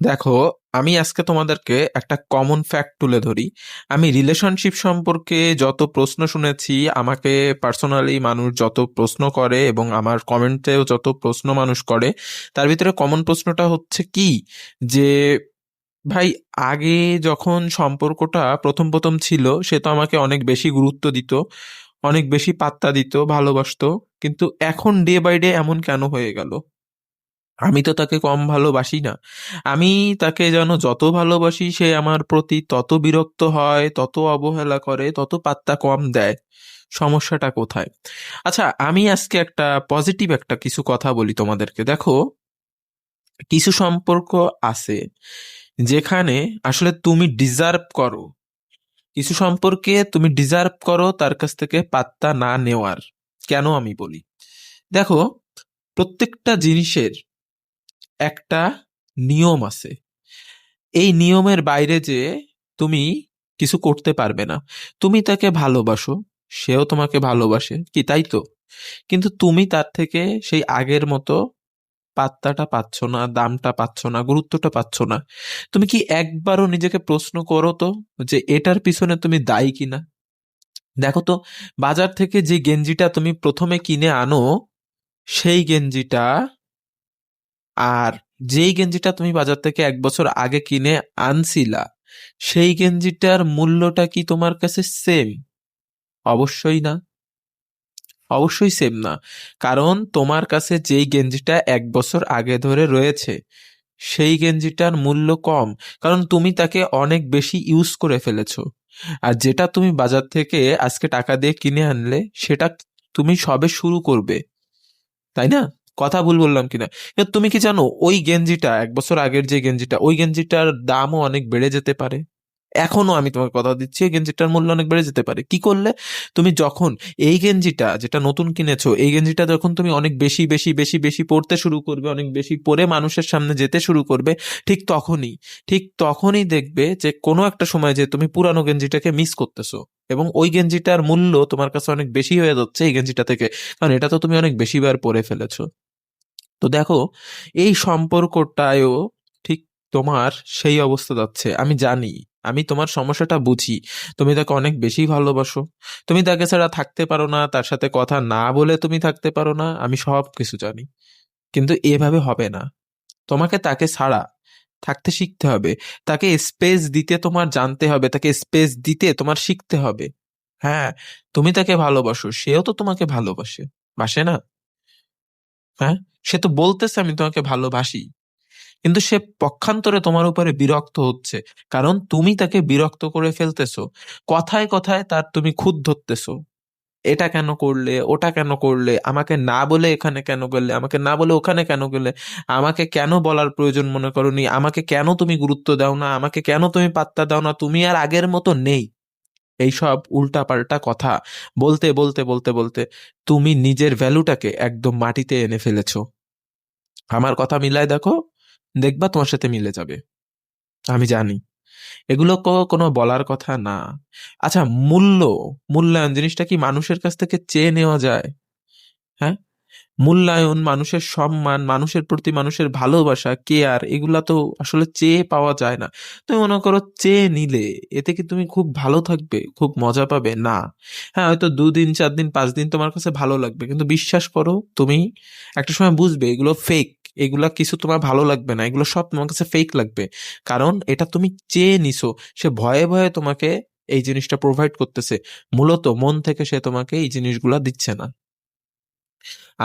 দেখো, আমি আজকে তোমাদেরকে একটা কমন ফ্যাক্ট তুলে ধরি। আমি রিলেশনশিপ সম্পর্কে যত প্রশ্ন শুনেছি, আমাকে পার্সোনালি মানুষ যত প্রশ্ন করে এবং আমার কমেন্টেও যত প্রশ্ন মানুষ করে, তার ভিতরে কমন প্রশ্নটা হচ্ছে কি, যে ভাই, আগে যখন সম্পর্কটা প্রথম প্রথম ছিল সে তো আমাকে অনেক বেশি গুরুত্ব দিত, অনেক বেশি পাত্তা দিত, ভালোবাসতো, কিন্তু এখন ডে বাই ডে এমন কেন হয়ে গেল? আমি তো তাকে কম ভালোবাসি না। আমি তাকে যেন যত ভালোবাসি সে আমার প্রতি তত বিরক্ত হয়, তত অবহেলা করে, তত পাত্তা কম দেয়। সমস্যাটা কোথায়? আচ্ছা, আমি আজকে একটা পজিটিভ একটা কিছু কথা বলি তোমাদেরকে। দেখো, কিছু সম্পর্ক আছে যেখানে আসলে তুমি ডিজার্ভ করো, কিছু সম্পর্কে তুমি ডিজার্ভ করো তার কাছ থেকে পাত্তা না নেওয়ার। কেন আমি বলি, দেখো, প্রত্যেকটা জিনিসের একটা নিয়ম আছে। এই নিয়মের বাইরে যে তুমি কিছু করতে পারবে না। তুমি তাকে ভালোবাসো, সেও তোমাকে ভালোবাসে, কি তাই তো? কিন্তু তুমি তার থেকে সেই আগের মতো পাত্তাটা পাচ্ছ না, দামটা পাচ্ছ না, গুরুত্বটা পাচ্ছ না। তুমি কি একবারও নিজেকে প্রশ্ন করো তো যে এটার পিছনে তুমি দায়ী কিনা? দেখো তো, বাজার থেকে যে গেঞ্জিটা তুমি প্রথমে কিনে আনো, সেই গেঞ্জিটা আর যেই গেঞ্জিটা তুমি বাজার থেকে 1 বছর আগে কিনে আনছিলা, সেই গেঞ্জিটার মূল্যটা কি তোমার কাছে সেম? অবশ্যই না। অবশ্যই সেম না। কারণ তোমার কাছে যেই গেঞ্জিটা 1 বছর আগে ধরে রয়েছে, সেই গেঞ্জিটার মূল্য কম, কারণ তুমি তাকে অনেক বেশি ইউজ করে ফেলেছো। আর যেটা তুমি বাজার থেকে আজকে টাকা দিয়ে কিনে আনলে, সেটা তুমি সবে শুরু করবে, তাই না? কথা ভুল বললাম কিনা? কিন্তু তুমি কি জানো, ওই গেঞ্জিটা 1 বছর আগের যে গেঞ্জিটা, ওই গেঞ্জিটার দামও অনেক বেড়ে যেতে পারে। এখনো আমি তোমাকে কথা দিচ্ছি, এই গেঞ্জিটার মূল্য অনেক বেড়ে যেতে পারে। কি করলে? তুমি যখন এই গেঞ্জিটা যেটা নতুন কিনেছো, এই গেঞ্জিটা যখন তুমি অনেক বেশি বেশি বেশি বেশি পড়তে শুরু করবে, অনেক বেশি পরে মানুষের সামনে যেতে শুরু করবে, ঠিক তখনই ঠিক তখনই দেখবে যে কোনো একটা সময় যে তুমি পুরানো গেঞ্জিটাকে মিস করতেছো, এবং ওই গেঞ্জিটার মূল্য তোমার কাছে অনেক বেশি হয়ে যাচ্ছে এই গেঞ্জিটা থেকে, কারণ এটা তো তুমি অনেক বেশিবার পরে ফেলেছো। তো দেখো, এই সম্পর্কটায়ও ঠিক তোমার সেই অবস্থা যাচ্ছে। আমি জানি, আমি তোমার সমস্যাটা বুঝি। তুমি তাকে অনেক বেশি ভালোবাসো, তুমি তাকে ছাড়া থাকতে পারো না, তার সাথে কথা না বলে তুমি থাকতে পারো না, আমি সব কিছু জানি। কিন্তু এভাবে হবে না। তোমাকে তাকে ছাড়া থাকতে শিখতে হবে। তাকে স্পেস দিতে তোমার জানতে হবে, তাকে স্পেস দিতে তোমার শিখতে হবে। হ্যাঁ, তুমি তাকে ভালোবাসো, সেও তো তোমাকে ভালোবাসে, বাসে না? হ্যাঁ, সে তো বলতেছে আমি তোমাকে ভালোবাসি, কিন্তু সে পক্ষান্তরে তোমার উপরে বিরক্ত হচ্ছে, কারণ তুমি তাকে বিরক্ত করে ফেলতেছো। কথায় কথায় তার তুমি খুঁত ধরতেছো। এটা কেন করলে, ওটা কেন করলে, আমাকে না বলে এখানে কেন গেলে, আমাকে না বলে ওখানে কেন গেলে, আমাকে কেন বলার প্রয়োজন মনে করোনি, আমাকে কেন তুমি গুরুত্ব দাও না, আমাকে কেন তুমি পাত্তা দাও না, তুমি আর আগের মতো নেই। এইসব উল্টাপাল্টা কথা বলতে বলতে বলতে বলতে তুমি নিজের ভ্যালুটাকে একদম মাটিতে এনে ফেলেছো। আমার কথা মিলায় দেখো, দেখবা তোমার সাথে মিলে যাবে। আমি জানি এগুলো কোনো বলার কথা না। আচ্ছা, মূল্য, মূল্যায়ন জিনিসটা কি মানুষের কাছ থেকে চেয়ে নেওয়া যায়? হ্যাঁ, মূল্যায়ন, মানুষের সম্মান, মানুষের প্রতি মানুষের ভালোবাসা, কেয়ার, এগুলা তো আসলে চেয়ে পাওয়া যায় না। তুমি মনে করো চেয়ে নিলে এতে কি তুমি খুব ভালো থাকবে, খুব মজা পাবে? না। হ্যাঁ, হয়তো 2 দিন 4 দিন 5 দিন তোমার কাছে ভালো লাগবে, কিন্তু বিশ্বাস করো, তুমি একটা সময় বুঝবে এগুলো ফেক। এগুলা কিছু তোমার ভালো লাগবে না, এগুলো সব তোমার কাছে ফেক লাগবে। কারণ এটা তুমি চেয়ে নিছো। সে ভয়ে ভয়ে তোমাকে এই জিনিসটা প্রোভাইড করতেছে, মূলত মন থেকে সে তোমাকে এই জিনিসগুলা দিচ্ছে না।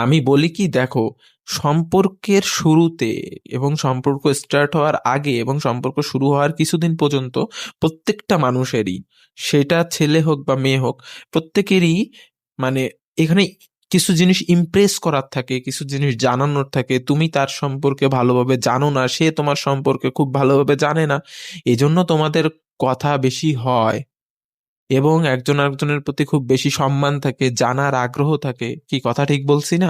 আমি বলি কি, দেখো, সম্পর্কের শুরুতে এবং সম্পর্ক স্টার্ট হওয়ার আগে এবং সম্পর্ক শুরু হওয়ার কিছুদিন পর্যন্ত প্রত্যেকটা মানুষেরই, সেটা ছেলে হোক বা মেয়ে হোক, প্রত্যেকেরই মানে এখানে কিছু জিনিস ইমপ্রেস করার থাকে, কিছু জিনিস জানানোর থাকে। তুমি তার সম্পর্কে ভালোভাবে জানো না, সে তোমার সম্পর্কে খুব ভালোভাবে জানে না, এজন্য তোমাদের কথা বেশি হয় এবং একজন আরেকজনের প্রতি খুব বেশি সম্মান থাকে, জানার আগ্রহ থাকে। কি কথা ঠিক বলছি না?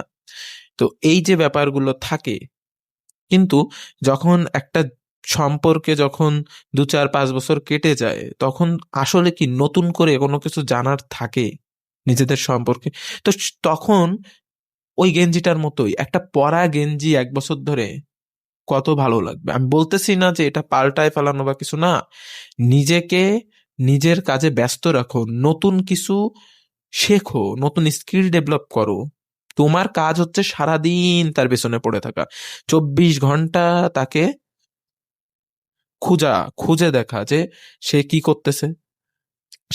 তো এই যে ব্যাপারগুলো থাকে, কিন্তু যখন একটা সম্পর্কে যখন 2 4 5 বছর কেটে যায়, তখন আসলে কি নতুন করে কোনো কিছু জানার থাকে নিজেদের সম্পর্কে? তো তখন ওই গেঞ্জিটার মতোই একটা পরা গেঞ্জি 1 বছর ধরে কত ভালো লাগবে। আমি বলতেছি না যে এটা পাল্টায় ফেলানো বা কিছু না, নিজেকে নিজের কাজে ব্যস্ত রাখো, নতুন কিছু শেখো, নতুন স্কিল ডেভেলপ করো। তোমার কাজ হচ্ছে সারাদিন তার পেছনে পড়ে থাকা, 24 ঘন্টা তাকে খুঁজা, খুঁজে দেখা যে সে কি করতেছে,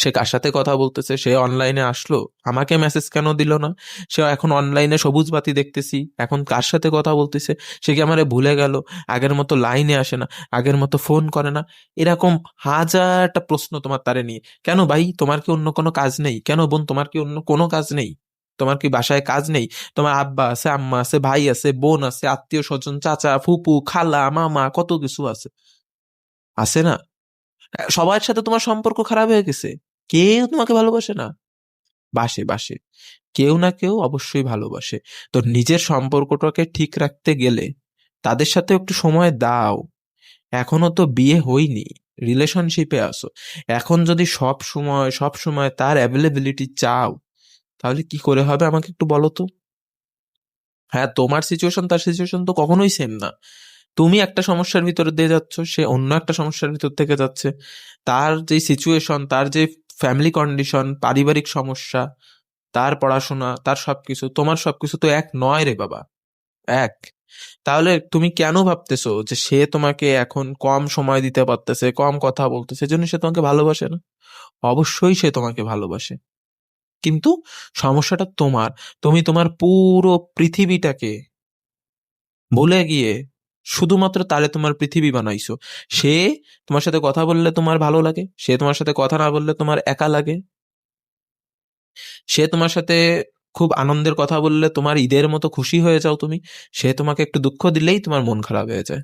সে কার সাথে কথা বলতেছে, সে অনলাইনে আসলো, আমাকে মেসেজ কেন দিল না, সে এখন অনলাইনে সবুজ বাতি দেখতেছি, এখন কার সাথে কথা বলতেছে, সে কি আমারে ভুলে গেল, আগের মতো লাইনে আসে না, আগের মতো ফোন করে না। এরকম হাজারটা প্রশ্ন তোমার তারে নিয়ে। কেন ভাই, তোমার কি অন্য কোনো কাজ নেই? কেন বোন, তোমার কি অন্য কোনো কাজ নেই? তোমার কি বাসায় কাজ নেই? তোমার আব্বা আছে, আম্মা আছে, ভাই আছে, বোন আছে, আত্মীয় স্বজন, চাচা, ফুপু, খালা, মামা, কত কিছু আছে, আছে না? সবার সাথে তোমার সম্পর্ক খারাপ হয়ে গেছে, কেউ তোমাকে ভালোবাসে না। বাসে বাসে, কেউ না কেউ অবশ্যই ভালোবাসে। তো নিজের সম্পর্কটাকে ঠিক রাখতে গেলে তাদের সাথে একটু সময় দাও। এখনো তো বিয়ে হয়নি, রিলেশনশিপে আসো। এখন যদি সব সময় তার অ্যাভেলেবিলিটি চাও, তাহলে কি করে হবে আমাকে একটু বলো তো। হ্যাঁ, তোমার সিচুয়েশন তার সিচুয়েশন তো কখনোই সেম না। তুমি একটা সমস্যার ভিতর দিয়ে যাচ্ছ, সে অন্য একটা সমস্যার ভিতর থেকে যাচ্ছে। তার যে সিচুয়েশন, তার যে ফ্যামিলি কন্ডিশন, পারিবারিক সমস্যা, তার পড়াশোনা, তার সবকিছু, তোমার সবকিছু তো এক নয় রে বাবা, এক। তাহলে তুমি কেন ভাবতেছো যে সে তোমাকে এখন কম সময় দিতে পারতেছে, কম কথা বলতেছে, সেজন্য সে তোমাকে ভালোবাসে না? অবশ্যই সে তোমাকে ভালোবাসে, কিন্তু সমস্যাটা তোমার। তুমি তোমার পুরো পৃথিবীটাকে ভুলে গিয়ে শুধুমাত্র তারে তোমার পৃথিবী বানাইছো। সে তোমার সাথে কথা বললে তোমার ভালো লাগে, সে তোমার সাথে কথা না বললে তোমার একা লাগে, সে তোমার সাথে খুব আনন্দের কথা বললে তোমার ঈদের মতো খুশি হয়ে যাও তুমি, সে তোমাকে একটু দুঃখ দিলেই তোমার মন খারাপ হয়ে যায়।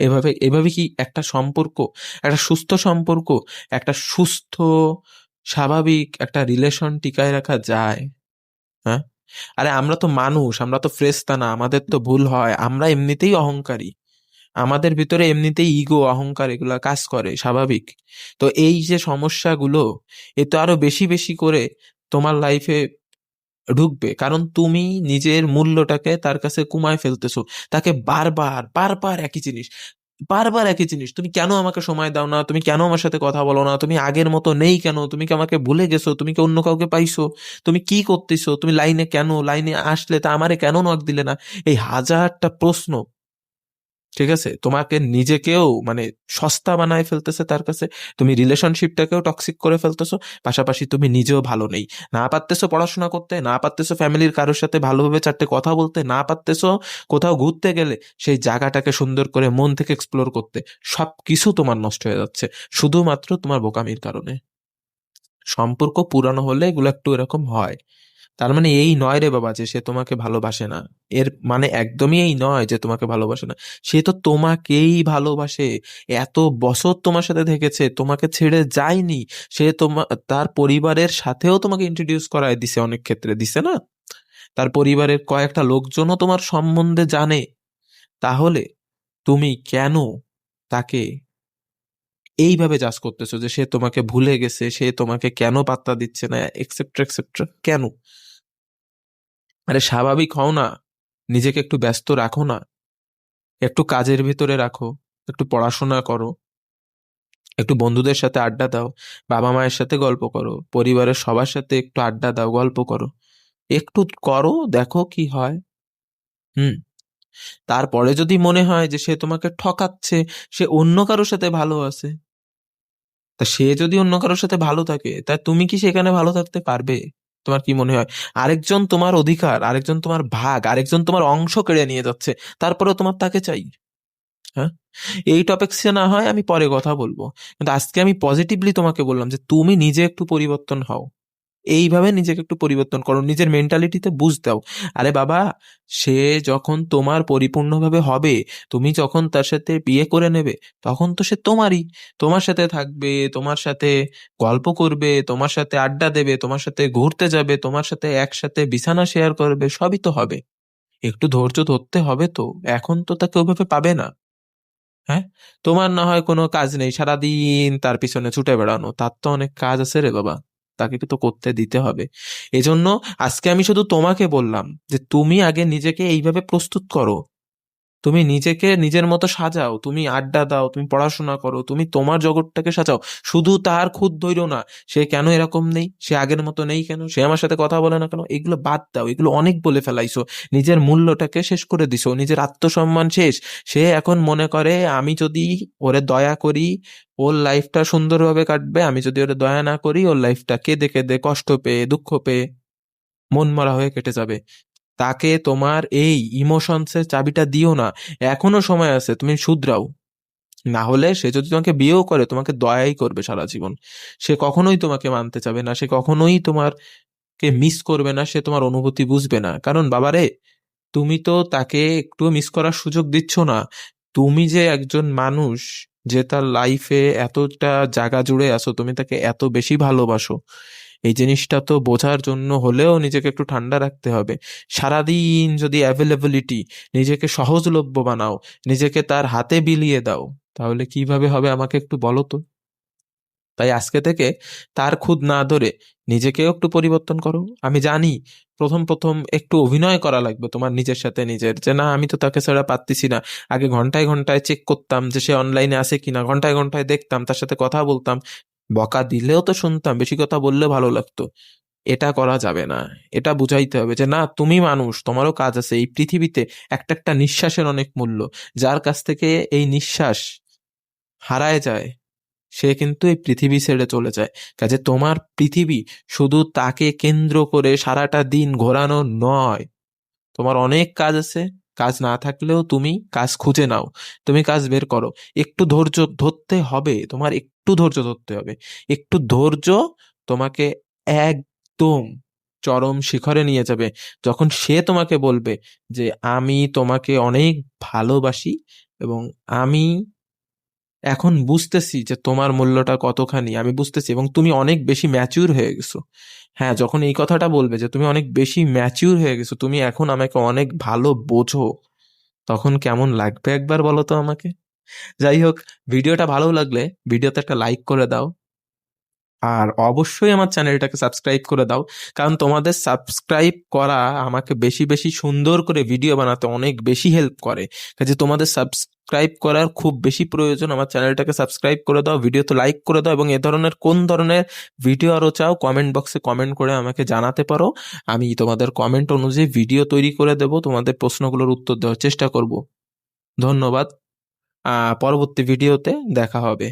এভাবে এভাবে কি একটা সম্পর্ক, একটা সুস্থ সম্পর্ক, একটা সুস্থ স্বাভাবিক একটা রিলেশন টিকায় রাখা যায়? হ্যাঁ, আরে আমরা তো মানুষ, আমরা তো ফ্রেশতা না, আমাদের তো ভুল হয়, আমরা এমনিতেই অহংকারী, আমাদের ভিতরে এমনিতেই ইগো, অহংকার এগুলা কাজ করে, স্বাভাবিক। তো এই যে সমস্যাগুলো, এ তো আরো বেশি বেশি করে তোমার লাইফে ঢুকবে, কারণ তুমি নিজের মূল্যটাকে তার কাছে কমায় ফেলতেছো। তাকে বারবার বারবার একই জিনিস, বারবার একই জিনিস, তুমি কেন আমাকে সময় দাও না, তুমি কেন আমার সাথে কথা বলো না, তুমি আগের মতো নেই কেন, তুমি কি আমাকে ভুলে গেছো, তুমি কি অন্য কাউকে পাইছো, তুমি কি করতেছো, তুমি লাইনে কেন, লাইনে আসলে তা আমারে কেন নক দিলে না? এই হাজারটা প্রশ্ন, ঠিক আছে, তোমাকে নিজেকেও মানে সস্তা বানায় ফেলতেছে তার কাছে, তুমি রিলেশনশিপটাকেও টক্সিক করে ফেলতেছো, পাশাপাশি তুমি নিজেও ভালো নেই, না পারতেছো পড়াশোনা করতে, না পারতেছো ফ্যামিলির কারোর সাথে ভালোভাবে চারটে কথা বলতে, না পারতেছো কোথাও ঘুরতে গেলে সেই জায়গাটাকে সুন্দর করে মন থেকে এক্সপ্লোর করতে। সব কিছু তোমার নষ্ট হয়ে যাচ্ছে শুধুমাত্র তোমার বোকামির কারণে। সম্পর্ক পুরানো হলে এগুলো একটু এরকম হয়। তার মানে এই নয় রে বাবা যে সে তোমাকে ভালোবাসে না, এর মানে একদমই এই নয় যে তোমাকে ভালোবাসে না, সে তো তোমাকেই ভালোবাসে। এত বছর তোমার সাথে থেকেছে, তোমাকে ছেড়ে যায়নি। সে তার পরিবারের সাথেও তোমাকে ইন্ট্রোডিউস করায় দিছে, অনেক ক্ষেত্রে দিছে না? তার পরিবারের কয়েকটা লোকজনও তোমার সম্বন্ধে জানে। তাহলে তুমি কেন তাকে এইভাবে জাজ করতেছো যে সে তোমাকে ভুলে গেছে, সে তোমাকে কেন পাত্তা দিচ্ছে না, এক্সেট্রা এক্সেট্রা, কেন? আরে স্বাভাবিক হও না, নিজেকে একটু ব্যস্ত রাখো না, একটু কাজের ভিতরে রাখো, একটু পড়াশোনা করো, একটু বন্ধুদের সাথে আড্ডা দাও, বাবা মায়ের সাথে গল্প করো, পরিবারের সবার সাথে একটু আড্ডা দাও, গল্প করো, একটু করো, দেখো কি হয়। হুম। তারপরে যদি মনে হয় যে সে তোমাকে ঠকাচ্ছে, সে অন্য কারোর সাথে ভালো আছে, তা সে যদি অন্য কারোর সাথে ভালো থাকে, তা তুমি কি সেখানে ভালো থাকতে পারবে? তোমার কি মনে হয় আরেকজন তোমার অধিকার, আরেকজন তোমার ভাগ, আরেকজন তোমার অংশ কেড়ে নিয়ে যাচ্ছে, তারপরেও তোমার তাকে চাই? হ্যাঁ, এই টপিক্সে না হয় আমি পরে কথা বলবো, কিন্তু আজকে আমি পজিটিভলি তোমাকে বললাম যে তুমি নিজে একটু পরিবর্তন হও, এইভাবে নিজেকে একটু পরিবর্তন করো, নিজের মেন্টালিটিতে বুঝ দাও। আরে বাবা, সে যখন তোমার পরিপূর্ণভাবে হবে, তুমি যখন তার সাথে বিয়ে করে নেবে, তখন তো সে তোমারই, তোমার সাথে থাকবে, তোমার সাথে গল্প করবে, তোমার সাথে আড্ডা দেবে, তোমার সাথে ঘুরতে যাবে, তোমার সাথে একসাথে বিছানা শেয়ার করবে, সবই তো হবে। একটু ধৈর্য ধরতে হবে তো, এখন তো তাকে ওইভাবে পাবে না। হ্যাঁ, তোমার না হয় কোনো কাজ নেই, সারাদিন তার পিছনে ছুটে বেড়ানো, তার তো অনেক কাজ আছে রে বাবা, তাকে তো করতে দিতে হবে। এজন্য আজকে আমি শুধু তোমাকে বললাম যে তুমি আগে নিজেকে এইভাবে প্রস্তুত করো, তুমি নিজেকে নিজের মতো সাজাও, তুমি আড্ডা দাও, তুমি পড়াশোনা করো, তুমি তোমার জগৎটাকে সাজাও। শুধু তার খুঁত ধইরো না, সে কেন এরকম নেই, সে আগের মতো নেই কেন, সে আমার সাথে কথা বলে না কেন, এগুলো বাদ দাও। এগুলো অনেক বলে ফেলাইছো, নিজের মূল্যটাকে শেষ করে দিছো, নিজের আত্মসম্মান শেষ। সে এখন মনে করে আমি যদি ওরে দয়া করি ওর লাইফটা সুন্দরভাবে কাটবে, আমি যদি ওরে দয়া না করি ওর লাইফটা কেঁদে কেঁদে কষ্ট পেয়ে দুঃখ পেয়ে মন মরা হয়ে কেটে যাবে। তাকে তোমার এই ইমোশনসের চাবিটা দিও না, এখনো সময় আছে, তুমি শুধরাও। না হলে সে যদি তোমাকে বিয়েও করে তোমাকে দয়াই করবে সারা জীবন। সে কখনোই তোমাকে মানতে চাবে না, সে কখনোই তোমারকে মিস করবে না, সে তোমার অনুভূতি বুঝবে না। কারণ বাবারে, তুমি তো তাকে একটু মিস করার সুযোগ দিচ্ছ না। তুমি যে একজন মানুষ যে তার লাইফে এতটা জায়গা জুড়ে আছো, তুমি তাকে এত বেশি ভালোবাসো, এই জিনিসটা তো বোঝার জন্য হলেও নিজেকে একটু ঠান্ডা রাখতে হবে। সারাদিন যদি অ্যাভেলেবিলিটি, নিজেকে সহজলভ্য বানাও, নিজেকে তার হাতে বিলিয়ে দাও, তাহলে কিভাবে হবে আমাকে একটু বলো তো। তাই আজকে থেকে তার খুদ না ধরে নিজেকেও একটু পরিবর্তন করো। আমি জানি প্রথম প্রথম একটু অভিনয় করা লাগবে তোমার নিজের সাথে নিজের, যে না আমি তো তাকে ছাড়া পারতেছি না। আগে ঘন্টায় ঘন্টায় চেক করতাম যে সে অনলাইনে আছে কিনা, ঘন্টায় ঘন্টায় দেখতাম, তার সাথে কথা বলতাম, বকা দিলেও তো শুনতাম, বেশি কথা বললে ভালো লাগতো। এটা করা যাবে না। এটা বুঝাইতে হবে যে না, তুমি মানুষ, তোমারও কাজ আছে এই পৃথিবীতে। একটা একটা নিঃশ্বাসের অনেক মূল্য। যার কাছ থেকে এই নিঃশ্বাস হারায় যায় সে কিন্তু এই পৃথিবী ছেড়ে চলে যায়। কাজে তোমার পৃথিবী শুধু তাকে কেন্দ্র করে সারাটা দিন ঘোরানো নয়। তোমার অনেক কাজ আছে, কাজ না থাকলেও তুমি কাজ খুঁজে নাও, তুমি কাজ বের করো। একটু ধৈর্য ধরতে হবে, তোমার একটু ধৈর্য ধরতে হবে। একটু ধৈর্য তোমাকে একদম চরম শিখরে নিয়ে যাবে। যখন সে তোমাকে বলবে যে আমি তোমাকে অনেক ভালোবাসি এবং আমি এখন বুঝতেছি যে তোমার মূল্যটা কতখানি, আমি বুঝতেছি এবং তুমি অনেক বেশি ম্যাচিউর হয়ে গেছো। হ্যাঁ, যখন এই কথাটা বলবে যে তুমি অনেক বেশি ম্যাচিউর হয়ে গেছো, তুমি এখন আমাকে অনেক ভালো বোঝো, তখন কেমন লাগবে একবার বলো তো আমাকে। যাই হোক, ভিডিওটা ভালো লাগলে ভিডিওতে একটা লাইক করে দাও, আর অবশ্যই আমার চ্যানেলটাকে সাবস্ক্রাইব করে দাও। কারণ তোমাদের সাবস্ক্রাইব করা আমাকে বেশি বেশি সুন্দর করে ভিডিও বানাতে অনেক বেশি হেল্প করে। কাজে তোমাদের সাবস্ক্রাইব করার খুব বেশি প্রয়োজন। আমার চ্যানেলটাকে সাবস্ক্রাইব করে দাও, ভিডিওতে লাইক করে দাও এবং এ ধরনের কোন ধরনের ভিডিও আরও চাও কমেন্ট বক্সে কমেন্ট করে আমাকে জানাতে পারো। আমি তোমাদের কমেন্ট অনুযায়ী ভিডিও তৈরি করে দেব, তোমাদের প্রশ্নগুলোর উত্তর দেওয়ার চেষ্টা করব। ধন্যবাদ। পরবর্তী ভিডিওতে দেখা হবে।